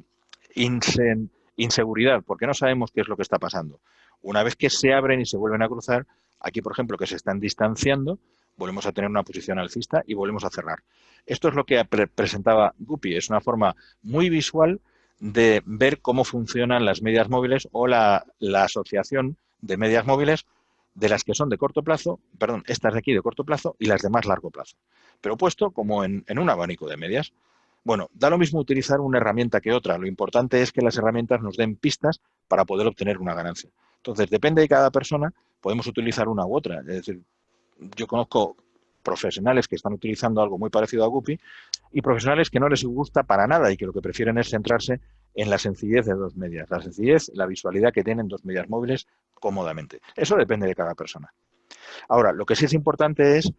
inseguridad, porque no sabemos qué es lo que está pasando. Una vez que se abren y se vuelven a cruzar, aquí por ejemplo que se están distanciando, volvemos a tener una posición alcista y volvemos a cerrar. Esto es lo que presentaba Guppy, es una forma muy visual de ver cómo funcionan las medias móviles o la asociación de medias móviles de las que son de corto plazo, perdón, estas de aquí de corto plazo y las de más largo plazo, pero puesto como en un abanico de medias. Bueno, da lo mismo utilizar una herramienta que otra, lo importante es que las herramientas nos den pistas para poder obtener una ganancia. Entonces, depende de cada persona, podemos utilizar una u otra, es decir, yo conozco profesionales que están utilizando algo muy parecido a Guppy y profesionales que no les gusta para nada y que lo que prefieren es centrarse en la sencillez de 2 medias, la sencillez, la visualidad que tienen 2 medias móviles cómodamente. Eso depende de cada persona. Ahora, lo que sí es importante es,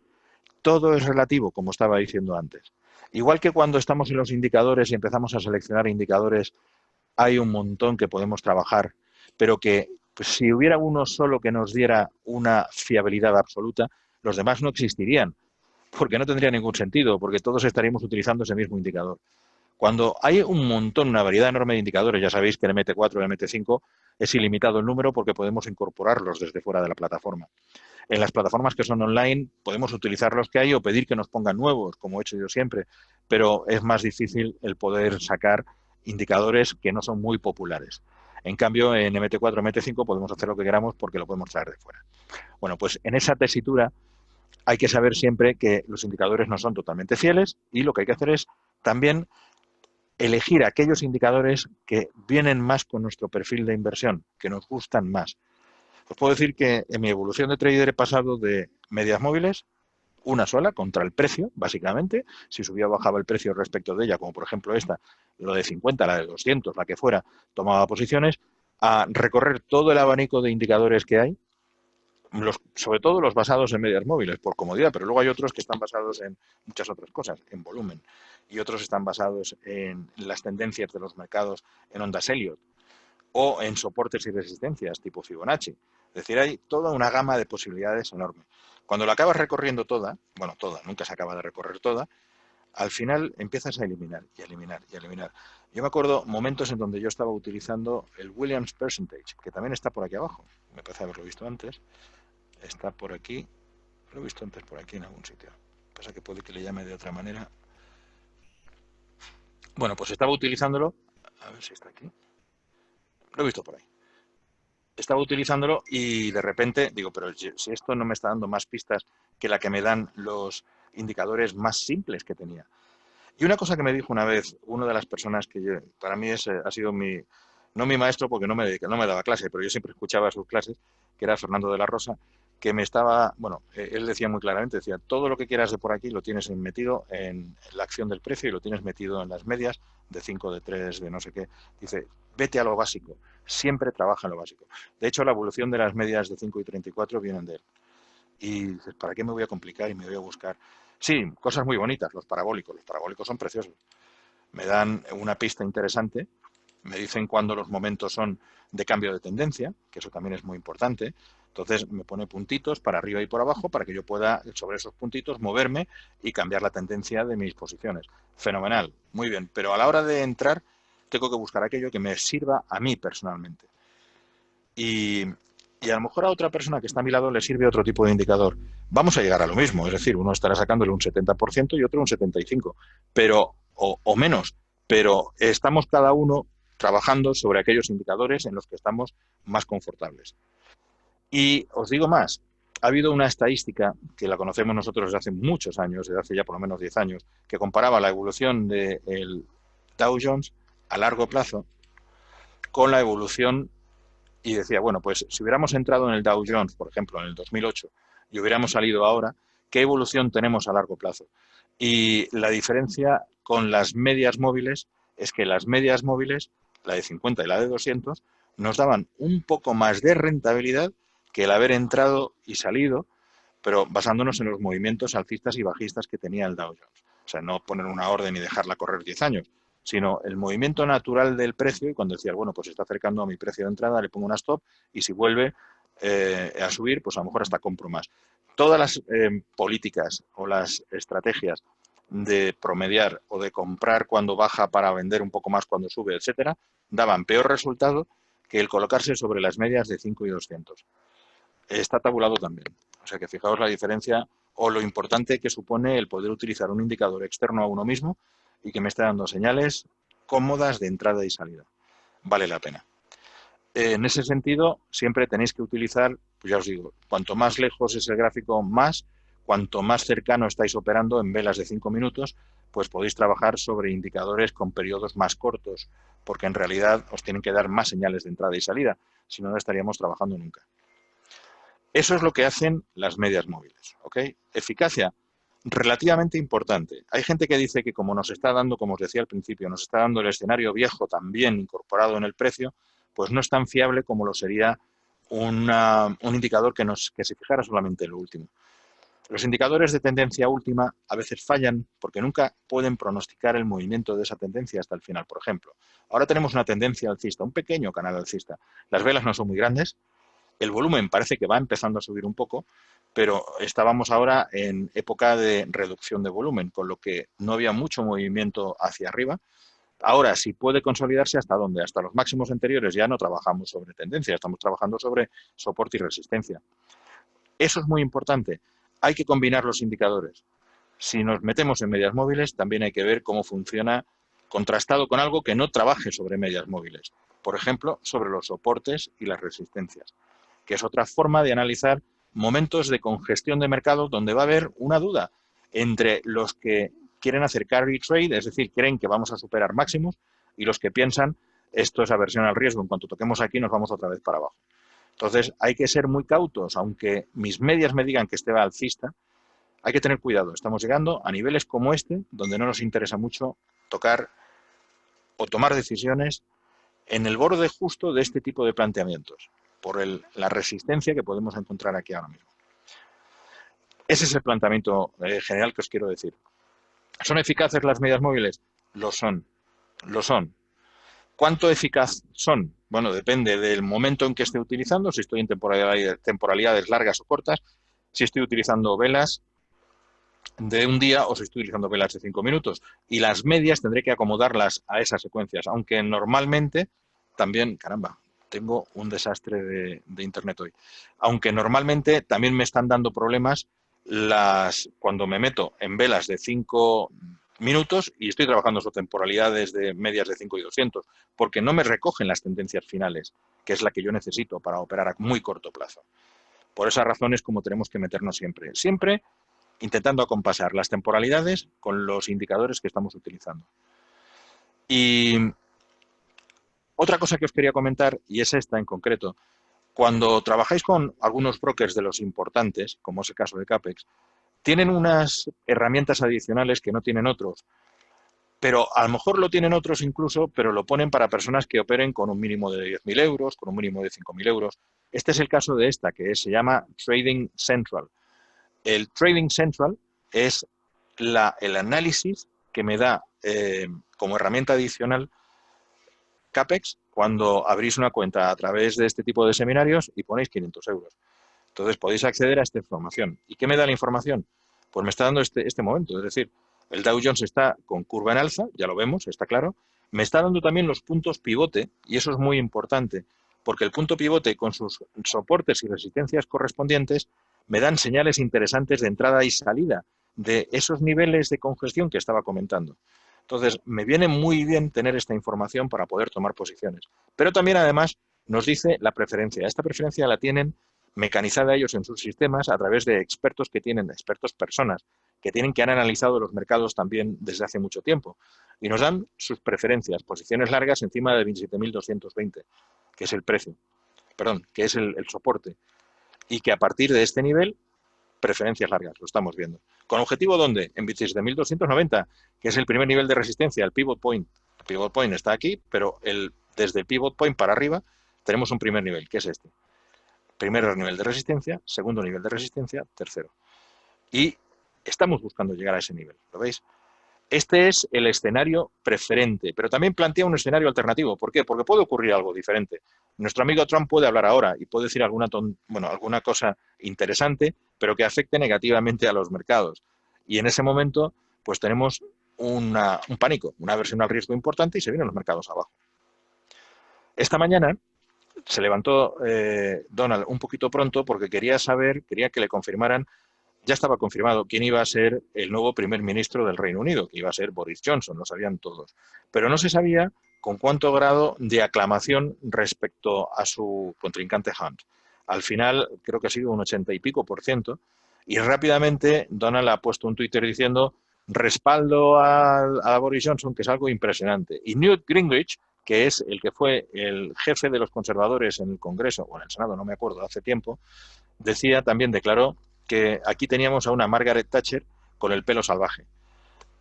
todo es relativo, como estaba diciendo antes. Igual que cuando estamos en los indicadores y empezamos a seleccionar indicadores, hay un montón que podemos trabajar, pero que pues, si hubiera uno solo que nos diera una fiabilidad absoluta, los demás no existirían, porque no tendría ningún sentido, porque todos estaríamos utilizando ese mismo indicador. Cuando hay un montón, una variedad enorme de indicadores, ya sabéis que el MT4 y el MT5 es ilimitado el número porque podemos incorporarlos desde fuera de la plataforma. En las plataformas que son online podemos utilizar los que hay o pedir que nos pongan nuevos, como he hecho yo siempre, pero es más difícil el poder sacar indicadores que no son muy populares. En cambio, en MT4, MT5 podemos hacer lo que queramos porque lo podemos traer de fuera. Bueno, pues en esa tesitura hay que saber siempre que los indicadores no son totalmente fieles y lo que hay que hacer es también elegir aquellos indicadores que vienen más con nuestro perfil de inversión, que nos gustan más. Os puedo decir que en mi evolución de trader he pasado de medias móviles, una sola, contra el precio, básicamente. Si subía o bajaba el precio respecto de ella, como por ejemplo esta, lo de 50, la de 200, la que fuera, tomaba posiciones, a recorrer todo el abanico de indicadores que hay, sobre todo los basados en medias móviles, por comodidad, pero luego hay otros que están basados en muchas otras cosas, en volumen, y otros están basados en las tendencias de los mercados en ondas Elliott, o en soportes y resistencias tipo Fibonacci. Es decir, hay toda una gama de posibilidades enorme. Cuando la acabas recorriendo toda, bueno, toda, nunca se acaba de recorrer toda, al final empiezas a eliminar y eliminar y eliminar. Yo me acuerdo momentos en donde yo estaba utilizando el Williams Percentage, que también está por aquí abajo. Me parece haberlo visto antes. Está por aquí. Lo he visto antes por aquí en algún sitio. Pasa que puede que le llame de otra manera. Bueno, pues estaba utilizándolo. A ver si está aquí. Lo he visto por ahí. Estaba utilizándolo y de repente digo, pero si esto no me está dando más pistas que la que me dan los indicadores más simples que tenía. Y una cosa que me dijo una vez una de las personas que para mí ha sido no mi maestro porque no me daba clase, pero yo siempre escuchaba sus clases, que era Fernando de la Rosa, que me estaba, bueno, él decía muy claramente, decía, todo lo que quieras de por aquí lo tienes metido en la acción del precio y lo tienes metido en las medias de 5, de 3, de no sé qué. Dice, vete a lo básico, siempre trabaja en lo básico. De hecho, la evolución de las medias de 5 y 34 vienen de él. Y dices, ¿para qué me voy a complicar y me voy a buscar? Sí, cosas muy bonitas, los parabólicos son preciosos. Me dan una pista interesante, me dicen cuándo los momentos son de cambio de tendencia, que eso también es muy importante. Entonces me pone puntitos para arriba y por abajo para que yo pueda, sobre esos puntitos, moverme y cambiar la tendencia de mis posiciones. Fenomenal, muy bien. Pero a la hora de entrar, tengo que buscar aquello que me sirva a mí personalmente. Y a lo mejor a otra persona que está a mi lado le sirve otro tipo de indicador. Vamos a llegar a lo mismo, es decir, uno estará sacándole un 70% y otro un 75%, pero, o menos, pero estamos cada uno trabajando sobre aquellos indicadores en los que estamos más confortables. Y os digo más, ha habido una estadística que la conocemos nosotros desde hace muchos años, desde hace ya por lo menos 10 años, que comparaba la evolución del Dow Jones a largo plazo con la evolución y decía, bueno, pues si hubiéramos entrado en el Dow Jones, por ejemplo, en el 2008, y hubiéramos salido ahora, ¿qué evolución tenemos a largo plazo? Y la diferencia con las medias móviles es que las medias móviles, la de 50 y la de 200, nos daban un poco más de rentabilidad que el haber entrado y salido, pero basándonos en los movimientos alcistas y bajistas que tenía el Dow Jones. O sea, no poner una orden y dejarla correr 10 años, sino el movimiento natural del precio y cuando decías, bueno, pues se está acercando a mi precio de entrada, le pongo una stop y si vuelve a subir, pues a lo mejor hasta compro más. Todas las políticas o las estrategias de promediar o de comprar cuando baja para vender un poco más cuando sube, etcétera, daban peor resultado que el colocarse sobre las medias de 5 y 200. Está tabulado también. O sea que fijaos la diferencia o lo importante que supone el poder utilizar un indicador externo a uno mismo y que me esté dando señales cómodas de entrada y salida. Vale la pena. En ese sentido, siempre tenéis que utilizar, pues ya os digo, cuanto más lejos es el gráfico, más, cuanto más cercano estáis operando en velas de 5 minutos, pues podéis trabajar sobre indicadores con periodos más cortos, porque en realidad os tienen que dar más señales de entrada y salida, si no, no estaríamos trabajando nunca. Eso es lo que hacen las medias móviles, ¿ok? Eficacia relativamente importante. Hay gente que dice que como nos está dando, como os decía al principio, nos está dando el escenario viejo también incorporado en el precio, pues no es tan fiable como lo sería un indicador que se fijara solamente en lo último. Los indicadores de tendencia última a veces fallan porque nunca pueden pronosticar el movimiento de esa tendencia hasta el final. Por ejemplo, ahora tenemos una tendencia alcista, un pequeño canal alcista. Las velas no son muy grandes, el volumen parece que va empezando a subir un poco, pero estábamos ahora en época de reducción de volumen, con lo que no había mucho movimiento hacia arriba. Ahora, si puede consolidarse, ¿hasta dónde? Hasta los máximos anteriores ya no trabajamos sobre tendencia, estamos trabajando sobre soporte y resistencia. Eso es muy importante. Hay que combinar los indicadores. Si nos metemos en medias móviles, también hay que ver cómo funciona contrastado con algo que no trabaje sobre medias móviles. Por ejemplo, sobre los soportes y las resistencias, que es otra forma de analizar momentos de congestión de mercado donde va a haber una duda entre los que quieren hacer carry trade, es decir, creen que vamos a superar máximos, y los que piensan esto es aversión al riesgo, en cuanto toquemos aquí nos vamos otra vez para abajo. Entonces, hay que ser muy cautos, aunque mis medias me digan que esté alcista, hay que tener cuidado. Estamos llegando a niveles como este, donde no nos interesa mucho tocar o tomar decisiones en el borde justo de este tipo de planteamientos, por la resistencia que podemos encontrar aquí ahora mismo. Ese es el planteamiento general que os quiero decir. ¿Son eficaces las medias móviles? Lo son, lo son. ¿Cuánto eficaz son? Bueno, depende del momento en que esté utilizando, si estoy en temporalidades largas o cortas, si estoy utilizando velas de un día o si estoy utilizando velas de 5 minutos. Y las medias tendré que acomodarlas a esas secuencias, aunque normalmente también, caramba, tengo un desastre de internet hoy. Aunque normalmente también me están dando problemas cuando me meto en velas de 5 minutos y estoy trabajando sobre temporalidades de medias de 5 y 200, porque no me recogen las tendencias finales, que es la que yo necesito para operar a muy corto plazo. Por esas razones, como tenemos que meternos siempre. Siempre intentando acompasar las temporalidades con los indicadores que estamos utilizando. Y otra cosa que os quería comentar, y es esta en concreto, cuando trabajáis con algunos brokers de los importantes, como es el caso de Capex, tienen unas herramientas adicionales que no tienen otros, pero a lo mejor lo tienen otros incluso, pero lo ponen para personas que operen con un mínimo de 10.000 euros, con un mínimo de 5.000 euros. Este es el caso de esta, que se llama Trading Central. El Trading Central es el análisis que me da como herramienta adicional Capex cuando abrís una cuenta a través de este tipo de seminarios y ponéis 500 euros. Entonces podéis acceder a esta información. ¿Y qué me da la información? Pues me está dando este momento, es decir, el Dow Jones está con curva en alza, ya lo vemos, está claro. Me está dando también los puntos pivote, y eso es muy importante, porque el punto pivote con sus soportes y resistencias correspondientes me dan señales interesantes de entrada y salida de esos niveles de congestión que estaba comentando. Entonces, me viene muy bien tener esta información para poder tomar posiciones. Pero también, además, nos dice la preferencia. Esta preferencia la tienen mecanizada ellos en sus sistemas a través de expertos que tienen, expertos personas, que han analizado los mercados también desde hace mucho tiempo. Y nos dan sus preferencias, posiciones largas encima de 27.220, que es el precio, perdón, que es el soporte. Y que a partir de este nivel, preferencias largas, lo estamos viendo. ¿Con objetivo dónde? En 27.290, que es el primer nivel de resistencia, el pivot point. El pivot point está aquí, pero desde el pivot point para arriba tenemos un primer nivel, que es este. Primer nivel de resistencia, segundo nivel de resistencia, tercero. Y estamos buscando llegar a ese nivel, ¿lo veis? Este es el escenario preferente, pero también plantea un escenario alternativo. ¿Por qué? Porque puede ocurrir algo diferente. Nuestro amigo Trump puede hablar ahora y puede decir alguna cosa interesante, pero que afecte negativamente a los mercados. Y en ese momento, pues tenemos un pánico, una aversión al riesgo importante y se vienen los mercados abajo. Esta mañana se levantó Donald un poquito pronto porque quería que le confirmaran. Ya estaba confirmado quién iba a ser el nuevo primer ministro del Reino Unido, que iba a ser Boris Johnson, lo sabían todos. Pero no se sabía con cuánto grado de aclamación respecto a su contrincante Hunt. Al final, creo que ha sido un 80 y pico %, y rápidamente Donald ha puesto un Twitter diciendo respaldo a Boris Johnson, que es algo impresionante. Y Newt Gingrich, que es el que fue el jefe de los conservadores en el Congreso, o en el Senado, no me acuerdo, hace tiempo, declaró que aquí teníamos a una Margaret Thatcher con el pelo salvaje,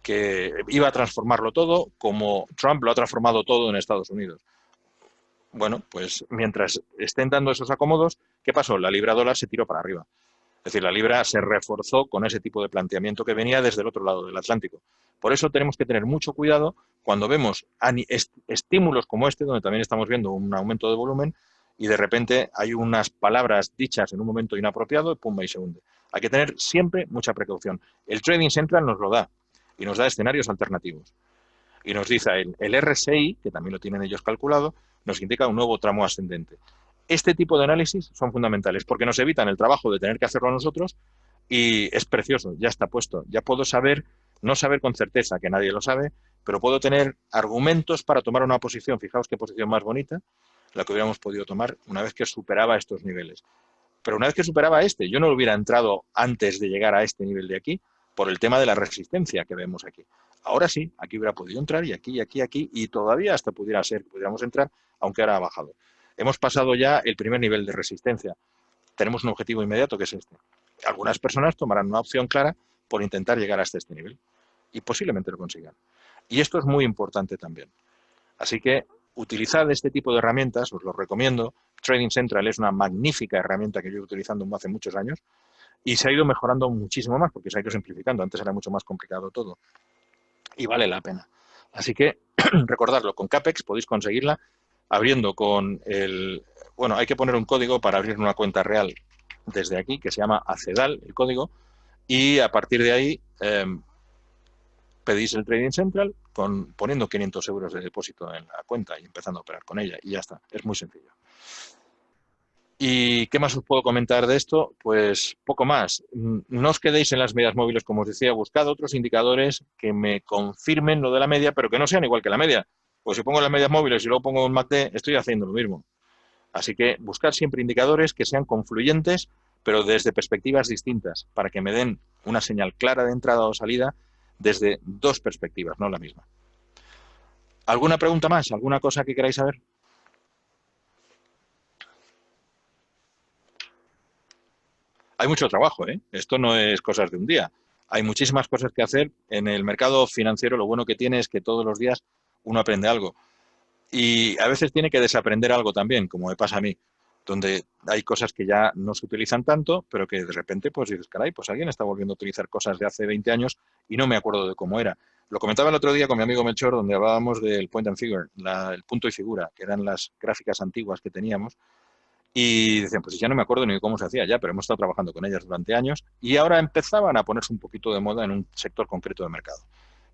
que iba a transformarlo todo como Trump lo ha transformado todo en Estados Unidos. Bueno, pues mientras estén dando esos acomodos, ¿qué pasó? La libra dólar se tiró para arriba. Es decir, la libra se reforzó con ese tipo de planteamiento que venía desde el otro lado del Atlántico. Por eso tenemos que tener mucho cuidado cuando vemos estímulos como este, donde también estamos viendo un aumento de volumen, y de repente hay unas palabras dichas en un momento inapropiado y pumba y se hunde. Hay que tener siempre mucha precaución. El Trading Central nos lo da y nos da escenarios alternativos. Y nos dice el RSI, que también lo tienen ellos calculado, nos indica un nuevo tramo ascendente. Este tipo de análisis son fundamentales porque nos evitan el trabajo de tener que hacerlo nosotros y es precioso, ya está puesto. Ya puedo no saber con certeza, que nadie lo sabe, pero puedo tener argumentos para tomar una posición. Fijaos qué posición más bonita la que hubiéramos podido tomar una vez que superaba estos niveles. Pero una vez que superaba yo no hubiera entrado antes de llegar a este nivel de aquí por el tema de la resistencia que vemos aquí. Ahora sí, aquí hubiera podido entrar y aquí, y todavía hasta pudiera ser que pudiéramos entrar, aunque ahora ha bajado. hemos pasado ya el primer nivel de resistencia. Tenemos un objetivo inmediato que es este. Algunas personas tomarán una opción clara por intentar llegar hasta este nivel y posiblemente lo consigan. Y esto es muy importante también. Así que utilizad este tipo de herramientas, os lo recomiendo. Trading Central es una magnífica herramienta que yo he utilizando hace muchos años y se ha ido mejorando muchísimo más porque se ha ido simplificando. Antes era mucho más complicado todo y vale la pena. Así que recordarlo, con Capex podéis conseguirla abriendo con el... Bueno, hay que poner un código para abrir una cuenta real desde aquí que se llama ACEDAL, el código, y a partir de ahí pedís el Trading Central poniendo 500 euros de depósito en la cuenta y empezando a operar con ella y ya está, es muy sencillo. ¿Y qué más os puedo comentar de esto? Pues poco más. No os quedéis en las medias móviles, como os decía, buscad otros indicadores que me confirmen lo de la media, pero que no sean igual que la media. Pues si pongo las medias móviles y luego pongo un MACD, estoy haciendo lo mismo. Así que buscad siempre indicadores que sean confluyentes, pero desde perspectivas distintas, para que me den una señal clara de entrada o salida desde dos perspectivas, no la misma. ¿Alguna pregunta más? ¿Alguna cosa que queráis saber? Hay mucho trabajo, ¿eh? Esto no es cosas de un día. Hay muchísimas cosas que hacer. En el mercado financiero lo bueno que tiene es que todos los días uno aprende algo. Y a veces tiene que desaprender algo también, como me pasa a mí, donde hay cosas que ya no se utilizan tanto, pero que de repente pues dices, caray, pues alguien está volviendo a utilizar cosas de hace 20 años y no me acuerdo de cómo era. Lo comentaba el otro día con mi amigo Melchor, donde hablábamos del point and figure, el punto y figura, que eran las gráficas antiguas que teníamos, y decían, pues ya no me acuerdo ni cómo se hacía ya, pero hemos estado trabajando con ellas durante años y ahora empezaban a ponerse un poquito de moda en un sector concreto de mercado.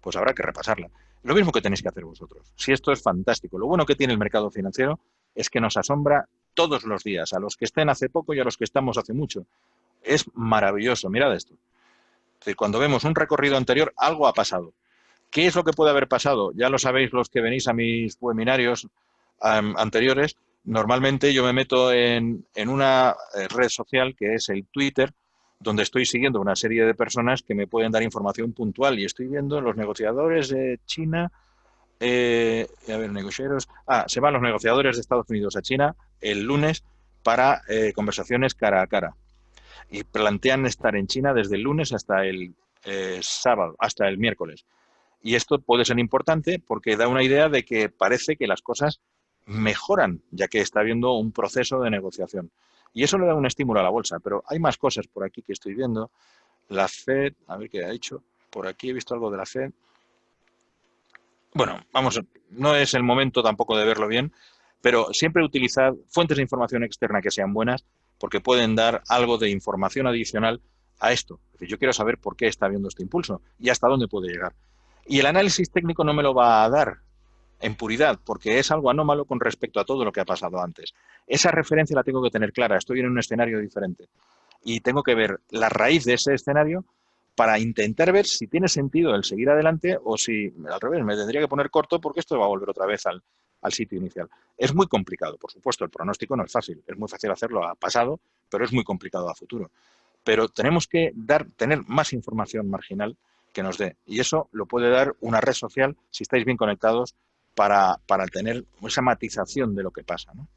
Pues habrá que repasarla. Lo mismo que tenéis que hacer vosotros. Si esto es fantástico, lo bueno que tiene el mercado financiero es que nos asombra todos los días, a los que estén hace poco y a los que estamos hace mucho. Es maravilloso, mirad esto. Es decir, cuando vemos un recorrido anterior, algo ha pasado. ¿Qué es lo que puede haber pasado? Ya lo sabéis los que venís a mis webinarios anteriores. Normalmente yo me meto en una red social que es el Twitter, donde estoy siguiendo una serie de personas que me pueden dar información puntual y estoy viendo los negociadores de China, a ver, negociadores, se van los negociadores de Estados Unidos a China el lunes para conversaciones cara a cara y plantean estar en China desde el lunes hasta el sábado, hasta el miércoles. Y esto puede ser importante porque da una idea de que parece que las cosas mejoran, ya que está habiendo un proceso de negociación. Y eso le da un estímulo a la bolsa. Pero hay más cosas por aquí que estoy viendo. La Fed, a ver qué ha hecho. Por aquí he visto algo de la Fed. Bueno, vamos, no es el momento tampoco de verlo bien, pero siempre utilizad fuentes de información externa que sean buenas porque pueden dar algo de información adicional a esto. Es decir, yo quiero saber por qué está habiendo este impulso y hasta dónde puede llegar. Y el análisis técnico no me lo va a dar en puridad, porque es algo anómalo con respecto a todo lo que ha pasado antes. Esa referencia la tengo que tener clara, estoy en un escenario diferente y tengo que ver la raíz de ese escenario para intentar ver si tiene sentido el seguir adelante o si, al revés, me tendría que poner corto porque esto va a volver otra vez al sitio inicial. Es muy complicado, por supuesto, el pronóstico no es fácil, es muy fácil hacerlo a pasado, pero es muy complicado a futuro. Pero tenemos que tener más información marginal que nos dé. Y eso lo puede dar una red social, si estáis bien conectados, para tener esa matización de lo que pasa, ¿no?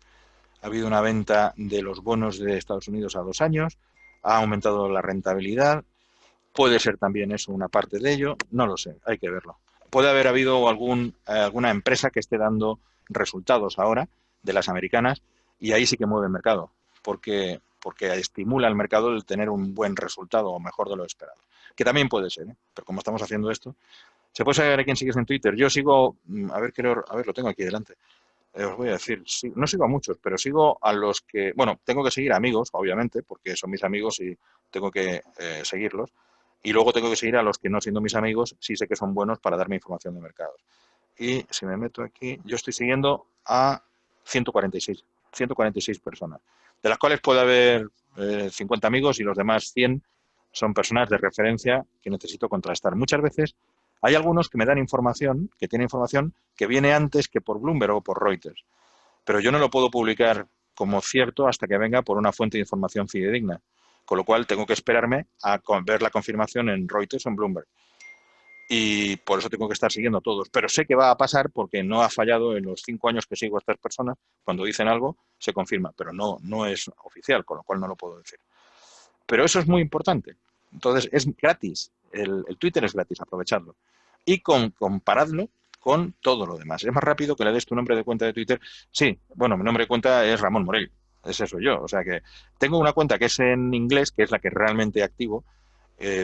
Ha habido una venta de los bonos de Estados Unidos a 2 años, ha aumentado la rentabilidad, puede ser también eso una parte de ello, no lo sé, hay que verlo. Puede haber habido alguna empresa que esté dando resultados ahora de las americanas y ahí sí que mueve el mercado, porque estimula al mercado el tener un buen resultado o mejor de lo esperado. Que también puede ser, ¿eh? Pero como estamos haciendo esto, se puede saber a quién sigues en Twitter. Yo sigo, a ver, lo tengo aquí delante. Os voy a decir, sí, no sigo a muchos, pero sigo a los que, bueno, tengo que seguir amigos, obviamente, porque son mis amigos y tengo que seguirlos. Y luego tengo que seguir a los que no siendo mis amigos, sí sé que son buenos para darme información de mercados. Y si me meto aquí, yo estoy siguiendo a 146 personas, de las cuales puede haber 50 amigos y los demás 100 son personas de referencia que necesito contrastar. Muchas veces hay algunos que me dan información, que tienen información que viene antes que por Bloomberg o por Reuters, pero yo no lo puedo publicar como cierto hasta que venga por una fuente de información fidedigna, con lo cual tengo que esperarme a ver la confirmación en Reuters o en Bloomberg. y por eso tengo que estar siguiendo a todos. Pero sé que va a pasar porque no ha fallado en los 5 años que sigo a estas personas. Cuando dicen algo, se confirma, pero no es oficial, con lo cual no lo puedo decir. Pero eso es muy importante. Entonces, es gratis. El Twitter es gratis, aprovecharlo. Y comparadlo con todo lo demás. Es más rápido que le des tu nombre de cuenta de Twitter. Sí, bueno, mi nombre de cuenta es Ramón Morell. Ese soy yo. O sea que tengo una cuenta que es en inglés, que es la que realmente activo,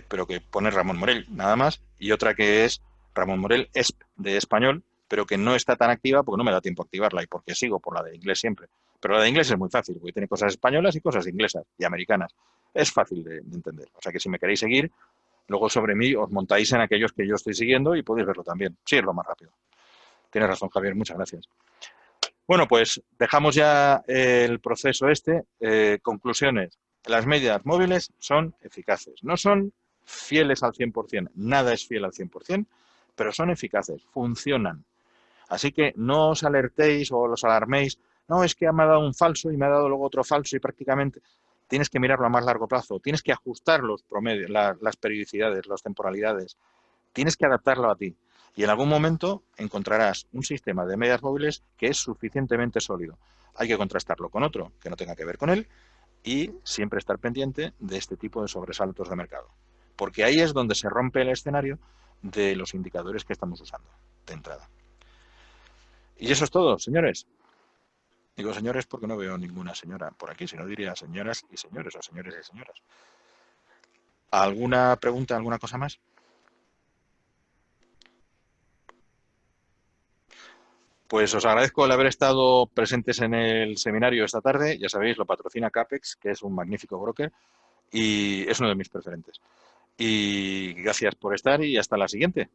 pero que pone Ramón Morell, nada más, y otra que es Ramón Morell ESP de español, pero que no está tan activa porque no me da tiempo a activarla y porque sigo por la de inglés siempre. Pero la de inglés es muy fácil, porque tiene cosas españolas y cosas inglesas y americanas. Es fácil de entender. O sea que si me queréis seguir, luego sobre mí os montáis en aquellos que yo estoy siguiendo y podéis verlo también. Sí, es lo más rápido. Tienes razón, Javier, muchas gracias. Bueno, pues dejamos ya el proceso este. Conclusiones. Las medidas móviles son eficaces. No son fieles al 100%. Nada es fiel al 100%, pero son eficaces. Funcionan. Así que no os alertéis o los alarméis. No, es que me ha dado un falso y me ha dado luego otro falso y prácticamente tienes que mirarlo a más largo plazo. Tienes que ajustar los promedios, las periodicidades, las temporalidades. Tienes que adaptarlo a ti. Y en algún momento encontrarás un sistema de medias móviles que es suficientemente sólido. Hay que contrastarlo con otro que no tenga que ver con él y siempre estar pendiente de este tipo de sobresaltos de mercado. Porque ahí es donde se rompe el escenario de los indicadores que estamos usando de entrada. Y eso es todo, señores. Digo señores porque no veo ninguna señora por aquí, si no diría señoras y señores o señores y señoras. ¿Alguna pregunta, alguna cosa más? Pues os agradezco el haber estado presentes en el seminario esta tarde. Ya sabéis, lo patrocina Capex, que es un magnífico broker y es uno de mis preferentes. Y gracias por estar y hasta la siguiente.